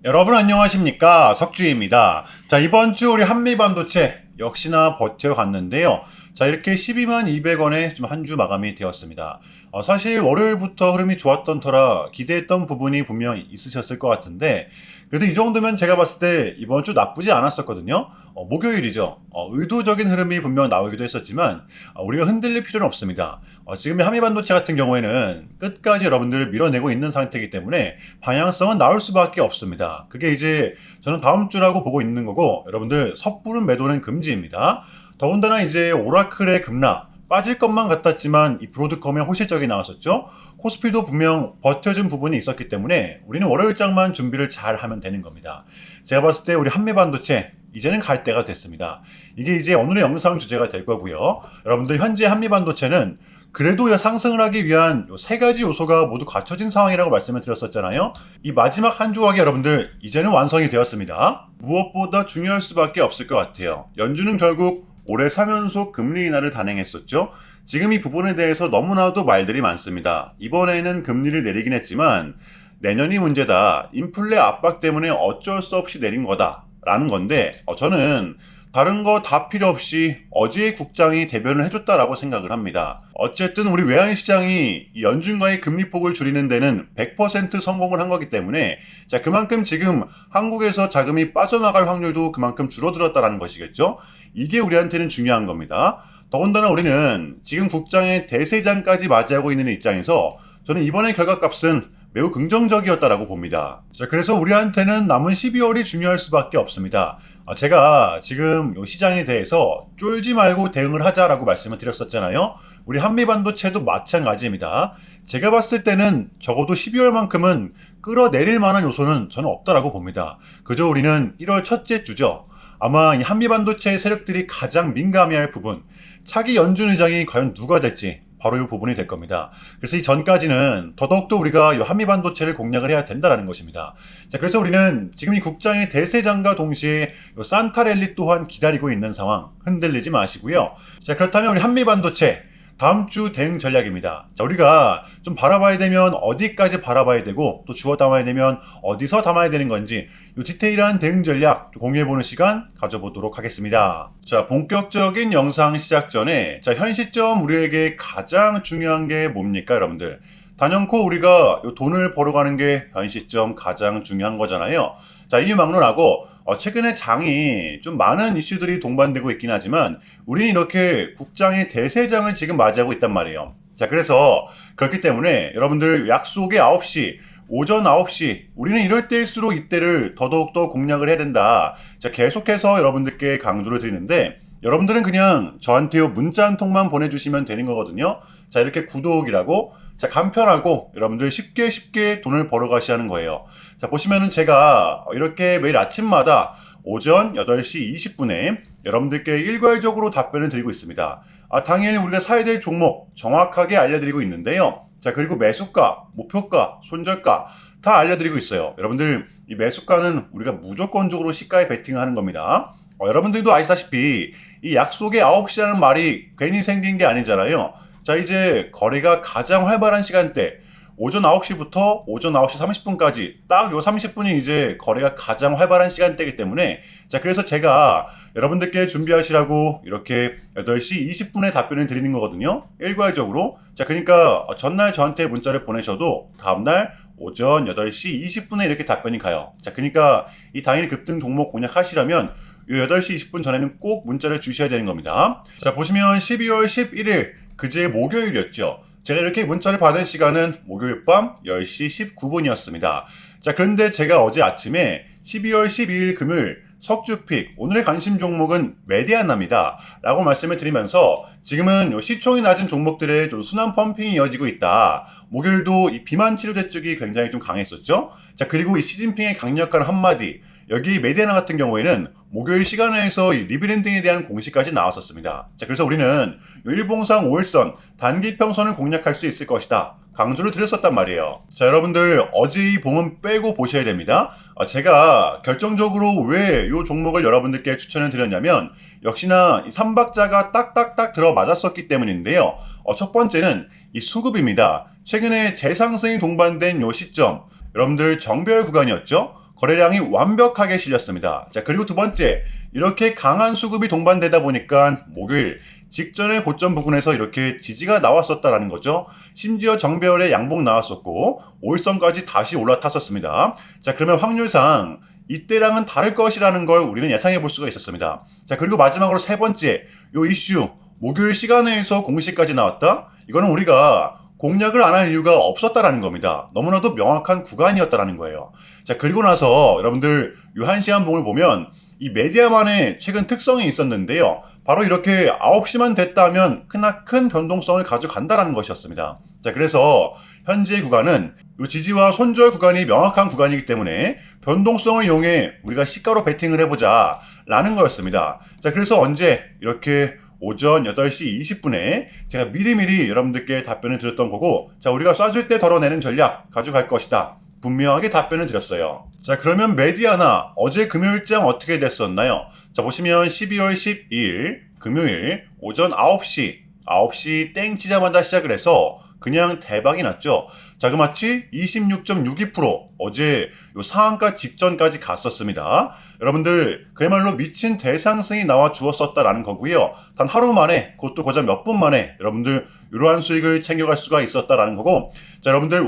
여러분 안녕하십니까, 석주입니다. 자, 이번 주 우리 한미반도체 역시나 버텨갔는데요. 자, 이렇게 12만 200원에 좀 한 주 마감이 되었습니다. 사실 월요일부터 흐름이 좋았던 터라 기대했던 부분이 분명 있으셨을 것 같은데, 그래도 이 정도면 제가 봤을 때 이번 주 나쁘지 않았었거든요. 목요일이죠. 의도적인 흐름이 분명 나오기도 했었지만 우리가 흔들릴 필요는 없습니다. 지금의 한미반도체 같은 경우에는 끝까지 여러분들 밀어내고 있는 상태이기 때문에 방향성은 나올 수밖에 없습니다. 그게 이제 저는 다음 주라고 보고 있는 거고, 여러분들 섣부른 매도는 금지입니다. 더군다나 이제 오라클의 급락 빠질 것만 같았지만 이 브로드컴의 호실적이 나왔었죠. 코스피도 분명 버텨준 부분이 있었기 때문에 우리는 월요일장만 준비를 잘 하면 되는 겁니다. 제가 봤을 때 우리 한미반도체 이제는 갈 때가 됐습니다. 이게 이제 오늘의 영상 주제가 될 거고요. 여러분들 현재 한미반도체는 그래도 상승을 하기 위한 세 가지 요소가 모두 갖춰진 상황이라고 말씀을 드렸었잖아요. 이 마지막 한 조각이 여러분들 이제는 완성이 되었습니다. 무엇보다 중요할 수밖에 없을 것 같아요. 연준은 결국 올해 3연속 금리 인하를 단행했었죠. 지금 이 부분에 대해서 너무나도 말들이 많습니다. 이번에는 금리를 내리긴 했지만 내년이 문제다, 인플레 압박 때문에 어쩔 수 없이 내린 거다 라는 건데, 저는 다른 거 다 필요 없이 어제의 국장이 대변을 해줬다라고 생각을 합니다. 어쨌든 우리 외환시장이 연준과의 금리폭을 줄이는 데는 100% 성공을 한 거기 때문에, 자, 그만큼 지금 한국에서 자금이 빠져나갈 확률도 그만큼 줄어들었다는 것이겠죠. 이게 우리한테는 중요한 겁니다. 더군다나 우리는 지금 국장의 대세장까지 맞이하고 있는 입장에서 저는 이번의 결과값은 매우 긍정적이었다라고 봅니다. 자, 그래서 우리한테는 남은 12월이 중요할 수밖에 없습니다. 제가 지금 이 시장에 대해서 쫄지 말고 대응을 하자라고 말씀을 드렸었잖아요. 우리 한미반도체도 마찬가지입니다. 제가 봤을 때는 적어도 12월만큼은 끌어내릴 만한 요소는 저는 없다라고 봅니다. 그저 우리는 1월 첫째 주죠. 아마 이 한미반도체 세력들이 가장 민감해할 부분, 차기 연준 의장이 과연 누가 될지 바로 이 부분이 될 겁니다. 그래서 이 전까지는 더더욱더 우리가 이 한미반도체를 공략을 해야 된다는 것입니다. 자, 그래서 우리는 지금 이 국장의 대세장과 동시에 이 산타랠리 또한 기다리고 있는 상황, 흔들리지 마시고요. 자, 그렇다면 우리 한미반도체 다음 주 대응 전략입니다. 자, 우리가 좀 바라봐야 되면 어디까지 바라봐야 되고, 또 주워 담아야 되면 어디서 담아야 되는 건지, 이 디테일한 대응 전략 공유해보는 시간 가져보도록 하겠습니다. 자, 본격적인 영상 시작 전에, 자, 현 시점 우리에게 가장 중요한 게 뭡니까, 여러분들? 단연코 우리가 이 돈을 벌어가는 게 현 시점 가장 중요한 거잖아요. 자, 이유 막론하고 최근에 장이 좀 많은 이슈들이 동반되고 있긴 하지만 우리는 이렇게 국장의 대세장을 지금 맞이하고 있단 말이에요. 자, 그래서 그렇기 때문에 여러분들 약속의 9시, 오전 9시, 우리는 이럴 때일수록 이때를 더더욱더 공략을 해야 된다. 자, 계속해서 여러분들께 강조를 드리는데, 여러분들은 그냥 저한테요 문자 한 통만 보내주시면 되는 거거든요. 자, 이렇게 구독이라고, 자, 간편하고 여러분들 쉽게 돈을 벌어가시는 거예요. 자, 보시면은 제가 이렇게 매일 아침마다 오전 8시 20분에 여러분들께 일괄적으로 답변을 드리고 있습니다. 당일 우리가 사야 될 종목 정확하게 알려드리고 있는데요. 자, 그리고 매수가, 목표가, 손절가 다 알려드리고 있어요. 여러분들 이 매수가는 우리가 무조건적으로 시가에 베팅하는 겁니다. 여러분들도 아시다시피 이 약속의 9시라는 말이 괜히 생긴 게 아니잖아요. 자, 이제 거래가 가장 활발한 시간대, 오전 9시부터 오전 9시 30분까지 딱 요 30분이 이제 거래가 가장 활발한 시간대이기 때문에, 자, 그래서 제가 여러분들께 준비하시라고 이렇게 8시 20분에 답변을 드리는 거거든요. 일괄적으로. 자, 그러니까 전날 저한테 문자를 보내셔도 다음날 오전 8시 20분에 이렇게 답변이 가요. 자, 그러니까 이 당일 급등 종목 공략하시려면 이 8시 20분 전에는 꼭 문자를 주셔야 되는 겁니다. 자, 보시면 12월 11일 그제 목요일이었죠. 제가 이렇게 문자를 받은 시간은 목요일 밤 10시 19분이었습니다. 자, 그런데 제가 어제 아침에 12월 12일 금요일 석주픽, 오늘의 관심 종목은 메디아나입니다 라고 말씀을 드리면서, 지금은 시총이 낮은 종목들의 좀 순환 펌핑이 이어지고 있다. 목요일도 이 비만 치료제 쪽이 굉장히 좀 강했었죠. 자, 그리고 이 시진핑의 강력한 한마디, 여기 메디아나 같은 경우에는 목요일 시간에서 이 리브랜딩에 대한 공시까지 나왔었습니다. 자, 그래서 우리는 일봉상 5일선 단기 평선을 공략할 수 있을 것이다 강조를 드렸었단 말이에요. 자, 여러분들 어제 이 봉은 빼고 보셔야 됩니다. 제가 결정적으로 왜 이 종목을 여러분들께 추천을 드렸냐면, 역시나 이 3박자가 딱딱딱 들어맞았었기 때문인데요. 첫 번째는 이 수급입니다. 최근에 재상승이 동반된 이 시점, 여러분들 정배열 구간이었죠. 거래량이 완벽하게 실렸습니다. 자, 그리고 두 번째, 이렇게 강한 수급이 동반되다 보니까 목요일 직전의 고점 부근에서 이렇게 지지가 나왔었다라는 거죠. 심지어 정배열에 양봉 나왔었고 5일선까지 다시 올라탔었습니다. 자, 그러면 확률상 이때랑은 다를 것이라는 걸 우리는 예상해 볼 수가 있었습니다. 자, 그리고 마지막으로 세 번째, 요 이슈 목요일 시간에서 공시까지 나왔다. 이거는 우리가 공략을 안 할 이유가 없었다라는 겁니다. 너무나도 명확한 구간이었다라는 거예요. 자, 그리고 나서 여러분들 요 1시간 봉을 보면 이 메디아만의 최근 특성이 있었는데요. 바로 이렇게 9시만 됐다 하면 큰 변동성을 가져간다라는 것이었습니다. 자, 그래서 현재 구간은 이 지지와 손절 구간이 명확한 구간이기 때문에 변동성을 이용해 우리가 시가로 베팅을 해보자 라는 거였습니다. 자, 그래서 언제 이렇게 오전 8시 20분에 제가 미리미리 여러분들께 답변을 드렸던 거고, 자, 우리가 쏴줄 때 덜어내는 전략 가져갈 것이다. 분명하게 답변을 드렸어요. 자, 그러면 메디아나 어제 금요일장 어떻게 됐었나요? 자, 보시면 12월 12일 금요일 오전 9시 땡 치자마자 시작을 해서 그냥 대박이 났죠. 자그마치 26.62% 어제 요 상한가 직전까지 갔었습니다. 여러분들 그야말로 미친 대상승이 나와 주었었다라는 거고요. 단 하루 만에, 그것도 고작 몇 분 만에 여러분들 이러한 수익을 챙겨갈 수가 있었다라는 거고, 자, 여러분들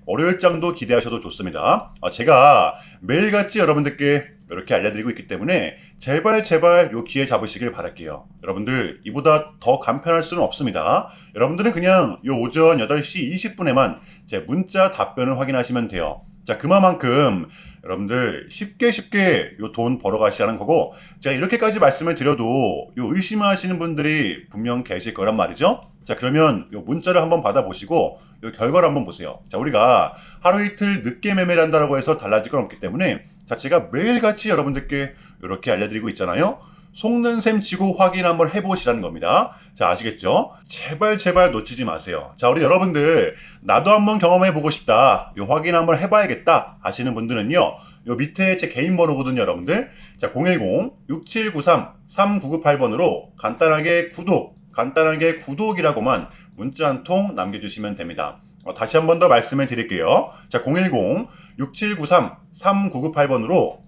월요일장도 기대하셔도 좋습니다. 제가 매일같이 여러분들께 이렇게 알려드리고 있기 때문에 제발 요 기회 잡으시길 바랄게요. 여러분들 이보다 더 간편할 수는 없습니다. 여러분들은 그냥 요 오전 8시 20분에만 제 문자 답변을 확인하시면 돼요. 자, 그만큼 여러분들 쉽게 요 돈 벌어가시라는 거고, 제가 이렇게까지 말씀을 드려도 요 의심하시는 분들이 분명 계실 거란 말이죠. 자, 그러면 요 문자를 한번 받아보시고 요 결과를 한번 보세요. 자, 우리가 하루 이틀 늦게 매매를 한다고 해서 달라질 건 없기 때문에, 자, 제가 매일같이 여러분들께 이렇게 알려드리고 있잖아요. 속는 셈 치고 확인 한번 해보시라는 겁니다. 자, 아시겠죠? 제발 놓치지 마세요. 자, 우리 여러분들 나도 한번 경험해보고 싶다, 요 확인 한번 해봐야겠다 하시는 분들은요, 요 밑에 제 개인 번호거든요, 여러분들. 자, 010-6793-3998번으로 간단하게 구독이라고만 문자 한 통 남겨주시면 됩니다. 다시 한 번 더 말씀을 드릴게요. 자, 010-6793-3998번으로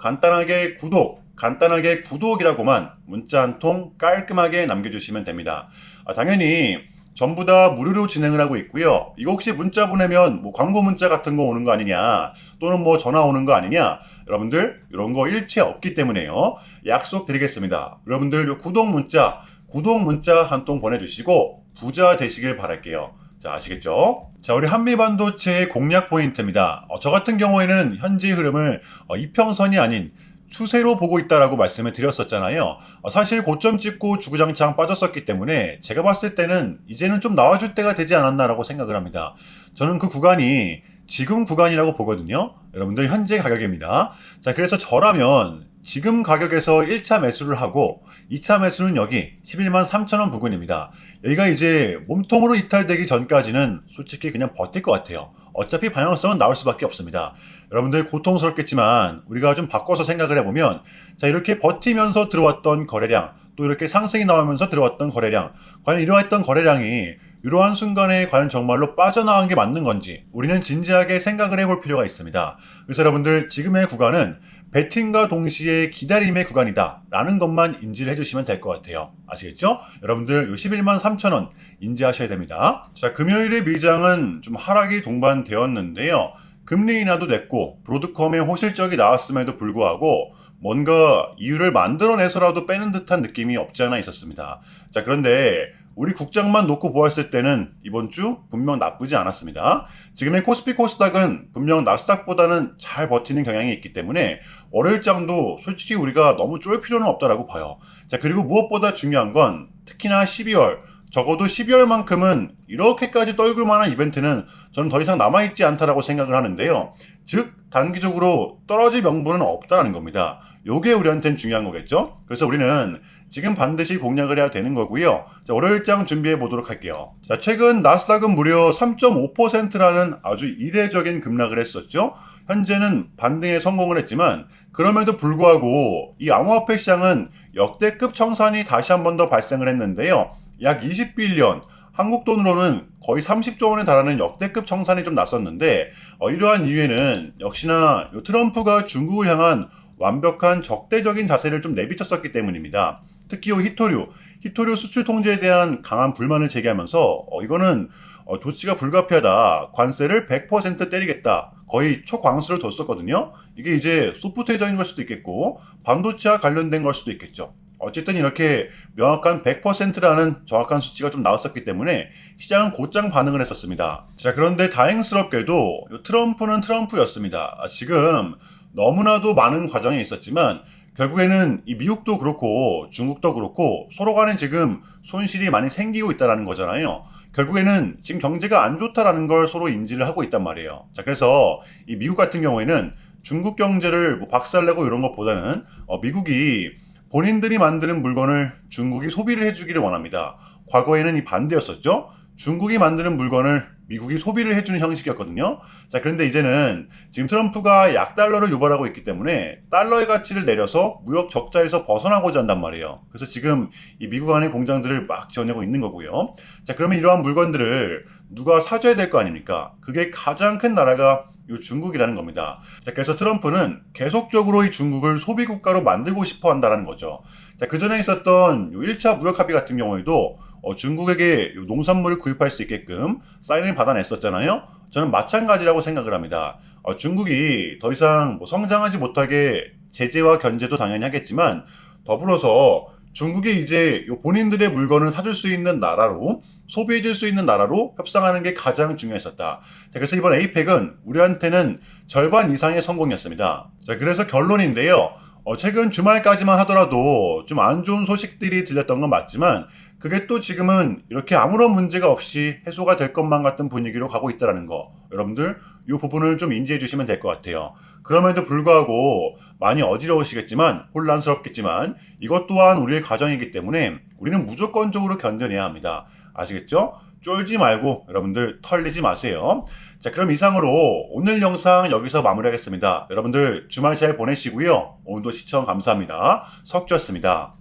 간단하게 구독이라고만 문자 한 통 깔끔하게 남겨주시면 됩니다. 당연히 전부 다 무료로 진행을 하고 있고요. 이거 혹시 문자 보내면 뭐 광고 문자 같은 거 오는 거 아니냐, 또는 뭐 전화 오는 거 아니냐, 여러분들 이런 거 일체 없기 때문에요. 약속 드리겠습니다. 여러분들 요 구독 문자 한 통 보내주시고 부자 되시길 바랄게요. 자, 아시겠죠? 자, 우리 한미반도체의 공략 포인트입니다. 저 같은 경우에는 현재 흐름을 이평선이 아닌 추세로 보고 있다라고 말씀을 드렸었잖아요. 사실 고점 찍고 주구장창 빠졌었기 때문에 제가 봤을 때는 이제는 좀 나와줄 때가 되지 않았나라고 생각을 합니다. 저는 그 구간이 지금 구간이라고 보거든요. 여러분들 현재 가격입니다. 자, 그래서 저라면 지금 가격에서 1차 매수를 하고 2차 매수는 여기 11만 3천원 부근입니다. 여기가 이제 몸통으로 이탈되기 전까지는 솔직히 그냥 버틸 것 같아요. 어차피 방향성은 나올 수밖에 없습니다. 여러분들 고통스럽겠지만 우리가 좀 바꿔서 생각을 해보면, 자, 이렇게 버티면서 들어왔던 거래량, 또 이렇게 상승이 나오면서 들어왔던 거래량, 과연 이러했던 거래량이 이러한 순간에 과연 정말로 빠져나간 게 맞는 건지 우리는 진지하게 생각을 해볼 필요가 있습니다. 그래서 여러분들 지금의 구간은 베팅과 동시에 기다림의 구간이다 라는 것만 인지를 해주시면 될 것 같아요. 아시겠죠? 여러분들 요 11만 3천원 인지하셔야 됩니다. 자, 금요일의 미장은 좀 하락이 동반되었는데요. 금리 인하도 됐고 브로드컴의 호실적이 나왔음에도 불구하고 뭔가 이유를 만들어내서라도 빼는 듯한 느낌이 없지 않아 있었습니다. 자, 그런데 우리 국장만 놓고 보았을 때는 이번 주 분명 나쁘지 않았습니다. 지금의 코스피 코스닥은 분명 나스닥보다는 잘 버티는 경향이 있기 때문에 월요일장도 솔직히 우리가 너무 쫄 필요는 없다라고 봐요. 자, 그리고 무엇보다 중요한 건 특히나 12월, 적어도 12월만큼은 이렇게까지 떨굴 만한 이벤트는 저는 더 이상 남아있지 않다라고 생각을 하는데요. 즉 단기적으로 떨어질 명분은 없다라는 겁니다. 요게 우리한테는 중요한 거겠죠. 그래서 우리는 지금 반드시 공략을 해야 되는 거고요. 자, 월요일장 준비해 보도록 할게요. 자, 최근 나스닥은 무려 3.5%라는 아주 이례적인 급락을 했었죠. 현재는 반등에 성공을 했지만 그럼에도 불구하고 이 암호화폐 시장은 역대급 청산이 다시 한 번 더 발생을 했는데요. 약 20빌리언, 한국 돈으로는 거의 30조 원에 달하는 역대급 청산이 좀 났었는데 이러한 이유에는 역시나 요 트럼프가 중국을 향한 완벽한 적대적인 자세를 좀 내비쳤었기 때문입니다. 특히 히토류 수출 통제에 대한 강한 불만을 제기하면서 이거는 조치가 불가피하다. 관세를 100% 때리겠다. 거의 초강수를 뒀었거든요. 이게 이제 소프트웨어적인 걸 수도 있겠고 반도체와 관련된 걸 수도 있겠죠. 어쨌든 이렇게 명확한 100%라는 정확한 수치가 좀 나왔었기 때문에 시장은 곧장 반응을 했었습니다. 자, 그런데 다행스럽게도 트럼프는 트럼프였습니다. 지금 너무나도 많은 과정이 있었지만 결국에는 이 미국도 그렇고 중국도 그렇고 서로 간에 지금 손실이 많이 생기고 있다는 거잖아요. 결국에는 지금 경제가 안 좋다라는 걸 서로 인지를 하고 있단 말이에요. 자, 그래서 이 미국 같은 경우에는 중국 경제를 뭐 박살내고 이런 것보다는 미국이 본인들이 만드는 물건을 중국이 소비를 해주기를 원합니다. 과거에는 이 반대였었죠. 중국이 만드는 물건을 미국이 소비를 해주는 형식이었거든요. 자, 그런데 이제는 지금 트럼프가 약달러를 유발하고 있기 때문에 달러의 가치를 내려서 무역 적자에서 벗어나고자 한단 말이에요. 그래서 지금 이 미국 안에 공장들을 막 지어내고 있는 거고요. 자, 그러면 이러한 물건들을 누가 사줘야 될 거 아닙니까? 그게 가장 큰 나라가 이 중국이라는 겁니다. 자, 그래서 트럼프는 계속적으로 이 중국을 소비국가로 만들고 싶어 한다는 거죠. 자, 그 전에 있었던 1차 무역 합의 같은 경우에도 중국에게 농산물을 구입할 수 있게끔 사인을 받아냈었잖아요. 저는 마찬가지라고 생각을 합니다. 중국이 더 이상 성장하지 못하게 제재와 견제도 당연히 하겠지만 더불어서 중국이 이제 본인들의 물건을 사줄 수 있는 나라로 소비해줄 수 있는 나라로 협상하는 게 가장 중요했었다. 자, 그래서 이번 에이펙은 우리한테는 절반 이상의 성공이었습니다. 자, 그래서 결론인데요. 최근 주말까지만 하더라도 좀 안 좋은 소식들이 들렸던 건 맞지만 그게 또 지금은 이렇게 아무런 문제가 없이 해소가 될 것만 같은 분위기로 가고 있다는 거. 여러분들 이 부분을 좀 인지해 주시면 될 것 같아요. 그럼에도 불구하고 많이 어지러우시겠지만 혼란스럽겠지만 이것 또한 우리의 과정이기 때문에 우리는 무조건적으로 견뎌내야 합니다. 아시겠죠? 쫄지 말고 여러분들 털리지 마세요. 자, 그럼 이상으로 오늘 영상 여기서 마무리하겠습니다. 여러분들 주말 잘 보내시고요. 오늘도 시청 감사합니다. 석주였습니다.